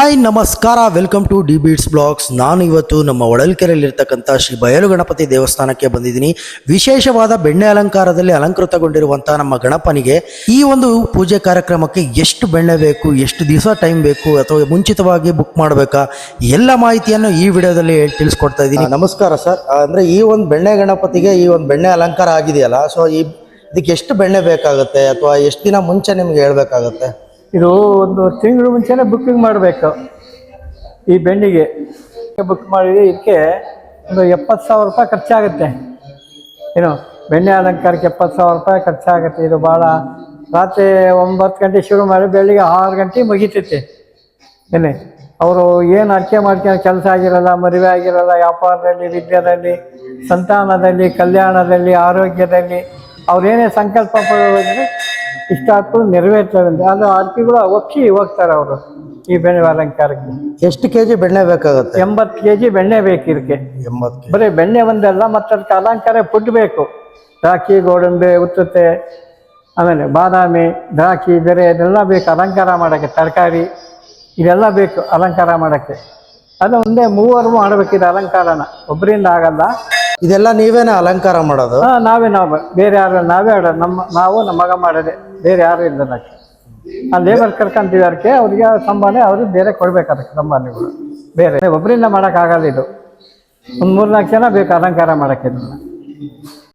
Hi ನಮಸ್ಕಾರ, welcome to the beats blogs. ನಾನು ಇವತ್ತು ನಮ್ಮ ಹೊಳಲ್ಕೆರೆಯಲ್ಲಿರ್ತಕ್ಕಂಥ ಶ್ರೀ ಬಯಲು ಗಣಪತಿ ದೇವಸ್ಥಾನಕ್ಕೆ ಬಂದಿದ್ದೀನಿ. ವಿಶೇಷವಾದ ಬೆಣ್ಣೆ ಅಲಂಕಾರದಲ್ಲಿ ಅಲಂಕೃತಗೊಂಡಿರುವಂಥ ನಮ್ಮ ಗಣಪನಿಗೆ ಈ ಒಂದು ಪೂಜೆ ಕಾರ್ಯಕ್ರಮಕ್ಕೆ ಎಷ್ಟು ಬೆಣ್ಣೆ ಬೇಕು, ಎಷ್ಟು ದಿವಸ ಟೈಮ್ ಬೇಕು, ಅಥವಾ ಮುಂಚಿತವಾಗಿ ಬುಕ್ ಮಾಡಬೇಕಾ, ಎಲ್ಲ ಮಾಹಿತಿಯನ್ನು ಈ ವಿಡಿಯೋದಲ್ಲಿ ತಿಳಿಸ್ಕೊಡ್ತಾ ಇದ್ದೀನಿ. ನಮಸ್ಕಾರ ಸರ್. ಅಂದರೆ ಈ ಒಂದು ಬೆಣ್ಣೆ ಗಣಪತಿಗೆ ಈ ಒಂದು ಬೆಣ್ಣೆ ಅಲಂಕಾರ ಆಗಿದೆಯಲ್ಲ, ಸೊ ಇದಕ್ಕೆ ಎಷ್ಟು ಬೆಣ್ಣೆ ಬೇಕಾಗುತ್ತೆ ಅಥವಾ ಎಷ್ಟು ದಿನ ಮುಂಚೆ ನಿಮ್ಗೆ ಹೇಳ್ಬೇಕಾಗತ್ತೆ? ಇದು ಒಂದು ತಿಂಗಳು ಮುಂಚೆನೇ ಬುಕ್ಕಿಂಗ್ ಮಾಡಬೇಕು. ಈ ಬೆಣ್ಣಿಗೆ ಬುಕ್ ಮಾಡಿದರೆ ಇದಕ್ಕೆ ಒಂದು 70,000 ರೂಪಾಯಿ ಖರ್ಚಾಗುತ್ತೆ. ಏನು ಬೆಣ್ಣೆ ಅಲಂಕಾರಕ್ಕೆ 70,000 ರೂಪಾಯಿ ಖರ್ಚಾಗುತ್ತೆ. ಇದು ಭಾಳ ರಾತ್ರಿ 9 ಗಂಟೆ ಶುರು ಮಾಡಿ ಬೆಳಿಗ್ಗೆ 6 ಗಂಟೆ ಮುಗಿತೈತೆ. ಏನೇ ಅವರು ಏನು ಅರ್ಕೆ ಮಾಡ್ಕೊಂಡು ಕೆಲಸ ಆಗಿರಲ್ಲ, ಮದುವೆ ಆಗಿರಲ್ಲ, ವ್ಯಾಪಾರದಲ್ಲಿ, ವಿದ್ಯಾದಲ್ಲಿ, ಸಂತಾನದಲ್ಲಿ, ಕಲ್ಯಾಣದಲ್ಲಿ, ಆರೋಗ್ಯದಲ್ಲಿ ಅವ್ರೇನೇ ಸಂಕಲ್ಪ ಪಡೋದ್ರೆ ಇಷ್ಟಾದ್ರೂ ನೆರವೇರ್ತವೆ. ಅದು ಅರ್ಕೆಗಳು ಒಪ್ಪಿ ಹೋಗ್ತಾರೆ ಅವರು ಈ ಬೆಣ್ಣೆ ಅಲಂಕಾರಕ್ಕೆ. ಎಷ್ಟು ಕೆಜಿ ಬೆಣ್ಣೆ ಬೇಕಾಗುತ್ತೆ? 80 kg ಬೆಣ್ಣೆ ಬೇಕು ಇದಕ್ಕೆ. 80 ಬರೀ ಬೆಣ್ಣೆ ಒಂದಲ್ಲ, ಮತ್ತು ಅದಕ್ಕೆ ಅಲಂಕಾರ ಫುಡ್ ಬೇಕು. ದ್ರಾಕ್ಷಿ, ಗೋಡಂಬಿ, ಉತ್ತುತ್ತೆ, ಆಮೇಲೆ ಬಾದಾಮಿ, ದ್ರಾಕ್ಷಿ, ಬೇರೆ ಇದೆಲ್ಲ ಬೇಕು ಅಲಂಕಾರ ಮಾಡೋಕ್ಕೆ. ತರಕಾರಿ ಇದೆಲ್ಲ ಬೇಕು ಅಲಂಕಾರ ಮಾಡೋಕ್ಕೆ. ಅದು ಒಂದೇ 3 ಮಾಡಬೇಕಿದೆ ಅಲಂಕಾರನ, ಒಬ್ಬರಿಂದ ಆಗಲ್ಲ. ಇದೆಲ್ಲ ನೀವೇನ ಅಲಂಕಾರ ಮಾಡೋದು? ನಾವು ಬೇರೆ ಯಾರು, ನಾವೇ ನಾವು ನಮ್ಮ ಮಗ ಮಾಡೋದೆ, ಬೇರೆ ಯಾರು ಇಲ್ಲ. ಅದಕ್ಕೆ ಆ ಲೇಬರ್ ಕರ್ಕೊಂತೀವಿ, ಅದಕ್ಕೆ ಅವ್ರಿಗೆ ಸಂಬಾಳೆ ಅವರು ಬೇರೆ ಕೊಡ್ಬೇಕು. ಅದಕ್ಕೆ ಸಂಬಾಳೆಗಳು ಬೇರೆ ಒಬ್ಬರಿಂದ ಮಾಡೋಕ್ಕಾಗಲ್ಲ. ಇದು ಒಂದು 3-4 ಜನ ಬೇಕು ಅಲಂಕಾರ ಮಾಡೋಕ್ಕೆ. ಇದನ್ನು